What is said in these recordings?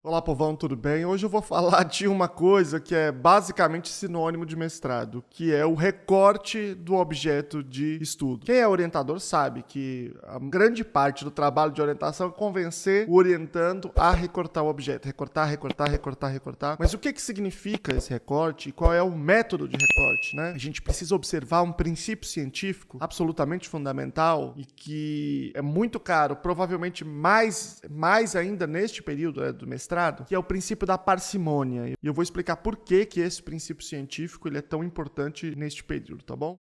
Olá, povão, tudo bem? Hoje eu vou falar de uma coisa que é basicamente sinônimo de mestrado, que é o recorte do objeto de estudo. Quem é orientador sabe que a grande parte do trabalho de orientação é convencer o orientando a recortar o objeto. Recortar, recortar, recortar, recortar. Mas o que significa esse recorte e qual é o método de recorte, né? A gente precisa observar um princípio científico absolutamente fundamental e que é muito caro, provavelmente mais ainda neste período do mestrado, que é o princípio da parcimônia. E eu vou explicar por que esse princípio científico ele é tão importante neste período, tá bom?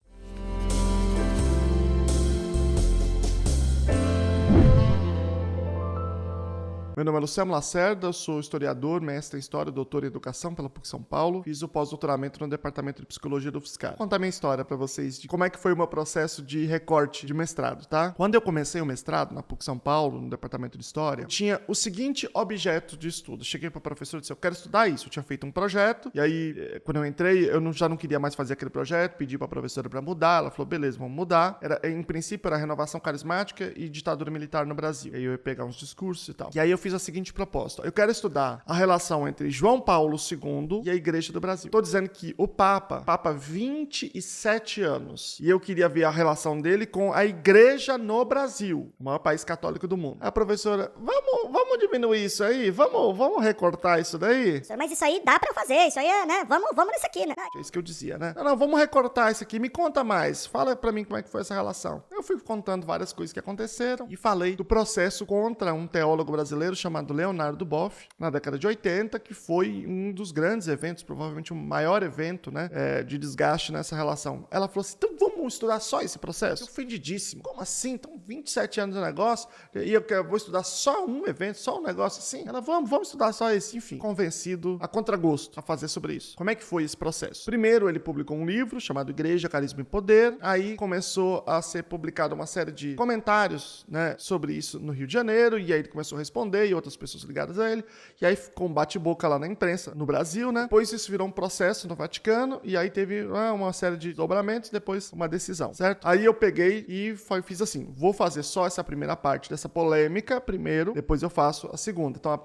Meu nome é Luciano Lacerda, eu sou historiador, mestre em História, doutor em Educação pela PUC São Paulo. Fiz o pós-doutoramento no Departamento de Psicologia do UFSCar. Vou contar minha história para vocês de como é que foi o meu processo de recorte de mestrado, tá? Quando eu comecei o mestrado na PUC São Paulo, no Departamento de História, tinha o seguinte objeto de estudo. Cheguei para o professor e disse, eu quero estudar isso. Eu tinha feito um projeto, e aí, quando eu entrei, já não queria mais fazer aquele projeto, pedi para a professora para mudar, ela falou, beleza, vamos mudar. Em princípio, era renovação carismática e ditadura militar no Brasil. Aí eu ia pegar uns discursos e tal. E aí eu fiz a seguinte proposta. Eu quero estudar a relação entre João Paulo II e a Igreja do Brasil. Estou dizendo que o Papa 27 anos, e eu queria ver a relação dele com a Igreja no Brasil, o maior país católico do mundo. A professora, vamos diminuir isso aí? Vamos recortar isso daí? Mas isso aí dá pra fazer, isso aí é, né? Vamos nisso aqui, né? É isso que eu dizia, né? Não, vamos recortar isso aqui, me conta mais, fala pra mim como é que foi essa relação. Eu fui contando várias coisas que aconteceram e falei do processo contra um teólogo brasileiro chamado Leonardo Boff, na década de 80, que foi um dos grandes eventos, provavelmente o maior evento, né, de desgaste nessa relação. Ela falou assim, então vamos estudar só esse processo? Eu ofendidíssimo. Como assim? Então 27 anos de negócio e eu vou estudar só um evento, só um negócio assim? Ela, vamos estudar só esse. Enfim, convencido a contragosto a fazer sobre isso. Como é que foi esse processo? Primeiro, ele publicou um livro chamado Igreja, Carisma e Poder. Aí começou a ser publicada uma série de comentários, né, sobre isso no Rio de Janeiro, e aí ele começou a responder e outras pessoas ligadas a ele, e aí ficou um bate-boca lá na imprensa no Brasil, né? Depois isso virou um processo no Vaticano, e aí teve uma série de dobramentos, depois uma decisão, certo? Aí eu peguei e fiz assim, vou fazer só essa primeira parte dessa polêmica primeiro, depois eu faço a segunda. Então,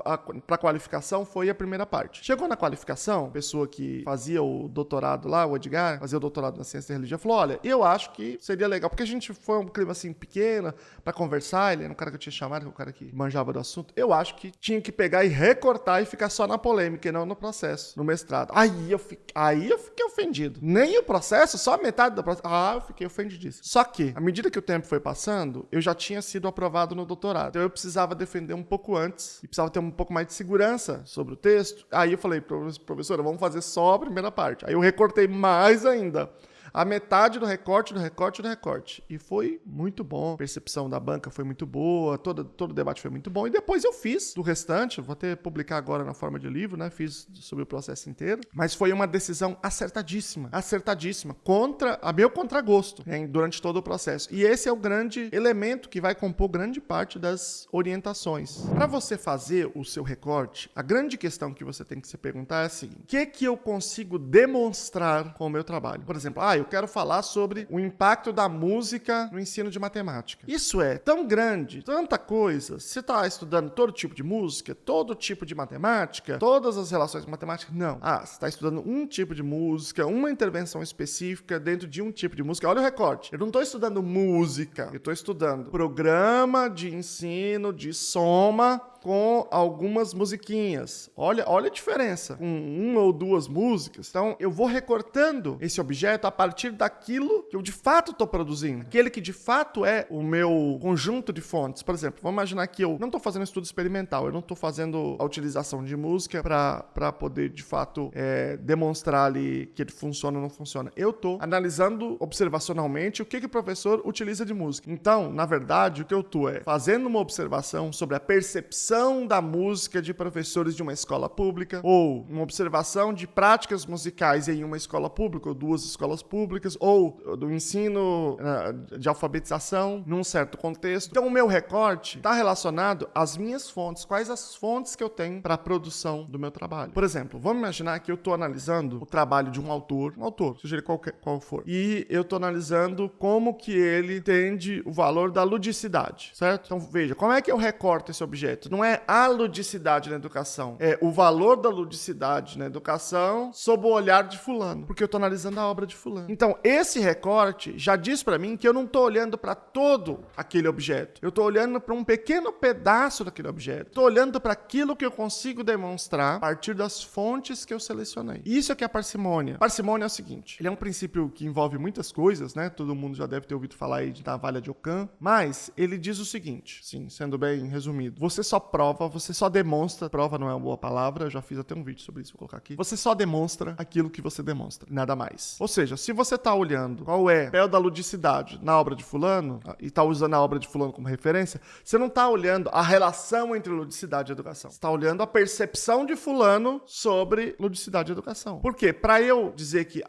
para qualificação foi a primeira parte. Chegou na qualificação, a pessoa que fazia o doutorado lá, o Edgar, fazia o doutorado na ciência da religião, falou, olha, eu acho que seria legal, porque a gente foi um clima assim pequeno, para conversar, ele era um cara que eu tinha chamado, que é um cara que manjava do assunto, eu acho que tinha que pegar e recortar e ficar só na polêmica e não no processo, no mestrado. Aí eu fiquei ofendido. Nem o processo, só a metade do processo. Eu fiquei ofendidíssimo. Só que, à medida que o tempo foi passando, eu já tinha sido aprovado no doutorado. Então eu precisava defender um pouco antes e precisava ter um pouco mais de segurança sobre o texto. Aí eu falei, professora, vamos fazer só a primeira parte. Aí eu recortei mais ainda. A metade do recorte, do recorte, do recorte. E foi muito bom. A percepção da banca foi muito boa. Todo o debate foi muito bom. E depois eu fiz do restante. Vou até publicar agora na forma de livro, né? Fiz sobre o processo inteiro. Mas foi uma decisão acertadíssima. Acertadíssima. A meu contragosto, né, durante todo o processo. E esse é o grande elemento que vai compor grande parte das orientações. Para você fazer o seu recorte, a grande questão que você tem que se perguntar é assim: o que eu consigo demonstrar com o meu trabalho? Por exemplo, eu quero falar sobre o impacto da música no ensino de matemática. Isso é tão grande, tanta coisa. Você está estudando todo tipo de música, todo tipo de matemática, todas as relações matemáticas? Não. Você está estudando um tipo de música, uma intervenção específica dentro de um tipo de música. Olha o recorte. Eu não estou estudando música, eu estou estudando programa de ensino de soma com algumas musiquinhas. Olha a diferença. Com uma ou duas músicas. Então, eu vou recortando esse objeto a partir daquilo que eu de fato estou produzindo. Aquele que de fato é o meu conjunto de fontes. Por exemplo, vamos imaginar que eu não estou fazendo estudo experimental. Eu não estou fazendo a utilização de música para poder, de fato, demonstrar ali que ele funciona ou não funciona. Eu estou analisando observacionalmente o que o professor utiliza de música. Então, na verdade, o que eu estou fazendo uma observação sobre a percepção da música de professores de uma escola pública, ou uma observação de práticas musicais em uma escola pública, ou duas escolas públicas, ou do ensino de alfabetização num certo contexto. Então, o meu recorte está relacionado às minhas fontes. Quais as fontes que eu tenho para a produção do meu trabalho? Por exemplo, vamos imaginar que eu estou analisando o trabalho de um autor, seja ele qual for, e eu estou analisando como que ele entende o valor da ludicidade, certo? Então, veja, como é que eu recorto esse objeto? Não não é a ludicidade na educação, é o valor da ludicidade na educação sob o olhar de fulano, porque eu tô analisando a obra de fulano. Então, esse recorte já diz pra mim que eu não tô olhando pra todo aquele objeto. Eu tô olhando pra um pequeno pedaço daquele objeto. Tô olhando pra aquilo que eu consigo demonstrar a partir das fontes que eu selecionei. Isso é que é a parcimônia. Parcimônia é o seguinte, ele é um princípio que envolve muitas coisas, né? Todo mundo já deve ter ouvido falar aí da navalha de Ockham, mas ele diz o seguinte, sim, sendo bem resumido, você só prova, você só demonstra, prova não é uma boa palavra, eu já fiz até um vídeo sobre isso, vou colocar aqui, você só demonstra aquilo que você demonstra, nada mais. Ou seja, se você tá olhando qual é o papel da ludicidade na obra de fulano, e tá usando a obra de fulano como referência, você não tá olhando a relação entre ludicidade e educação, você tá olhando a percepção de fulano sobre ludicidade e educação. Por quê? Para eu dizer que,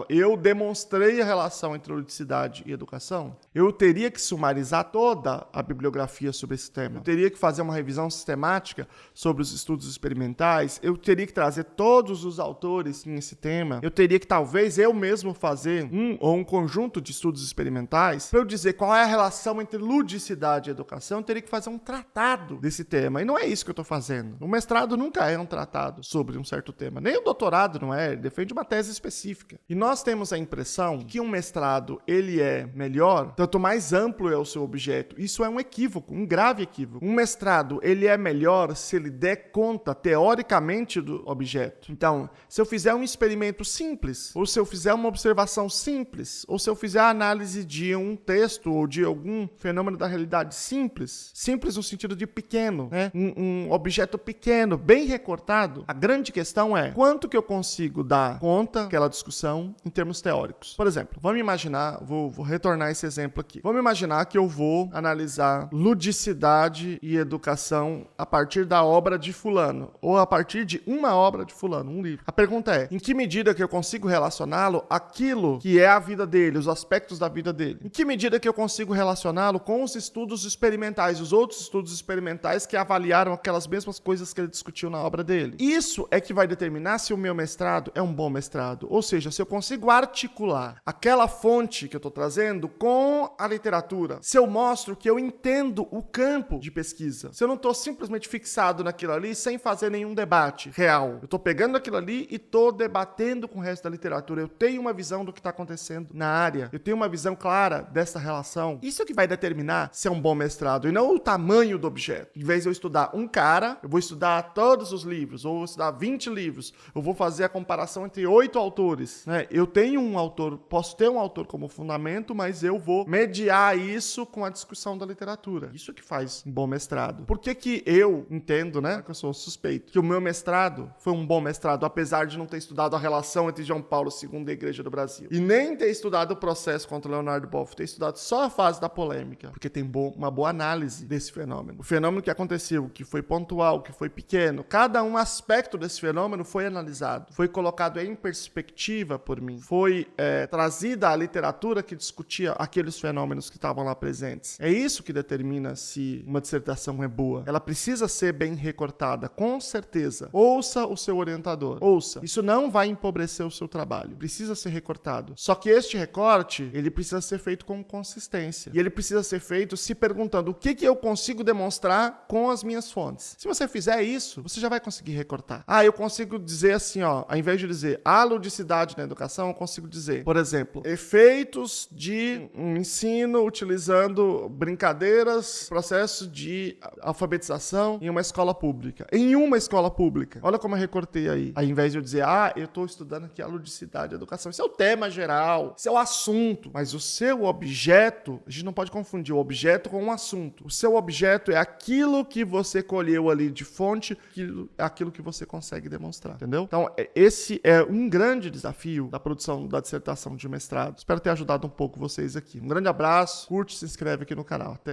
eu demonstrei a relação entre ludicidade e educação, eu teria que sumarizar toda a bibliografia sobre esse tema. Eu teria que fazer uma revisão sistemática sobre os estudos experimentais, eu teria que trazer todos os autores nesse tema, eu teria que talvez eu mesmo fazer um conjunto de estudos experimentais para eu dizer qual é a relação entre ludicidade e educação, eu teria que fazer um tratado desse tema. E não é isso que eu estou fazendo. O mestrado nunca é um tratado sobre um certo tema. Nem o doutorado não é, ele defende uma tese específica. E nós temos a impressão que um mestrado, ele é melhor, tanto mais amplo é o seu objeto. Isso é um equívoco, um grave equívoco. Um mestrado, ele é melhor se ele der conta, teoricamente, do objeto. Então, se eu fizer um experimento simples, ou se eu fizer uma observação simples, ou se eu fizer a análise de um texto ou de algum fenômeno da realidade simples no sentido de pequeno, né? Um objeto pequeno, bem recortado, a grande questão é quanto que eu consigo dar conta daquela discussão em termos teóricos. Por exemplo, vamos imaginar, vou retornar esse exemplo aqui. Vamos imaginar que eu vou analisar ludicidade e educação a partir da obra de fulano, ou a partir de uma obra de fulano, um livro. A pergunta é, em que medida que eu consigo relacioná-lo àquilo que é a vida dele, os aspectos da vida dele? Em que medida que eu consigo relacioná-lo com os estudos experimentais, os outros estudos experimentais que avaliaram aquelas mesmas coisas que ele discutiu na obra dele? Isso é que vai determinar se o meu mestrado é um bom mestrado. Ou seja, se eu consigo articular aquela fonte que eu estou trazendo com a literatura, se eu mostro que eu entendo o campo de pesquisa, se eu não estou simplesmente fixado naquilo ali sem fazer nenhum debate real, eu estou pegando aquilo ali e estou debatendo com o resto da literatura, eu tenho uma visão do que está acontecendo na área, eu tenho uma visão clara dessa relação. Isso é que vai determinar se é um bom mestrado e não o tamanho do objeto. Em vez de eu estudar um cara, eu vou estudar todos os livros, ou vou estudar 20 livros, eu vou fazer a comparação entre 8 autores, né? Eu tenho um autor, posso ter um autor como fundamento, mas eu vou mediar isso com a discussão da literatura. Isso é que faz um bom mestrado. Por que eu entendo, né, que eu sou suspeito, que o meu mestrado foi um bom mestrado, apesar de não ter estudado a relação entre João Paulo II e a Igreja do Brasil, e nem ter estudado o processo contra Leonardo Boff, ter estudado só a fase da polêmica, porque tem uma boa análise desse fenômeno. O fenômeno que aconteceu, que foi pontual, que foi pequeno, cada um aspecto desse fenômeno foi analisado, foi colocado em perspectiva por mim, foi trazida a literatura que discutia aqueles fenômenos que estavam lá presentes. É isso que determina se uma dissertação é boa. Ela precisa ser bem recortada, com certeza. Ouça o seu orientador. Ouça. Isso não vai empobrecer o seu trabalho. Precisa ser recortado. Só que este recorte, ele precisa ser feito com consistência. E ele precisa ser feito se perguntando o que eu consigo demonstrar com as minhas fontes. Se você fizer isso, você já vai conseguir recortar. Eu consigo dizer assim, ao invés de dizer a ludicidade na educação, eu consigo dizer, por exemplo, efeitos de um ensino utilizando brincadeiras, processo de alfabetização em uma escola pública. Em uma escola pública. Olha como eu recortei aí. Ao invés de eu dizer, eu estou estudando aqui a ludicidade da educação. Isso é o tema geral, isso é o assunto. Mas o seu objeto, a gente não pode confundir o objeto com um assunto. O seu objeto é aquilo que você colheu ali de fonte, aquilo que você consegue demonstrar, entendeu? Então, esse é um grande desafio da produção da dissertação de mestrado. Espero ter ajudado um pouco vocês aqui. Um grande abraço, curte, se inscreve aqui no canal. Até!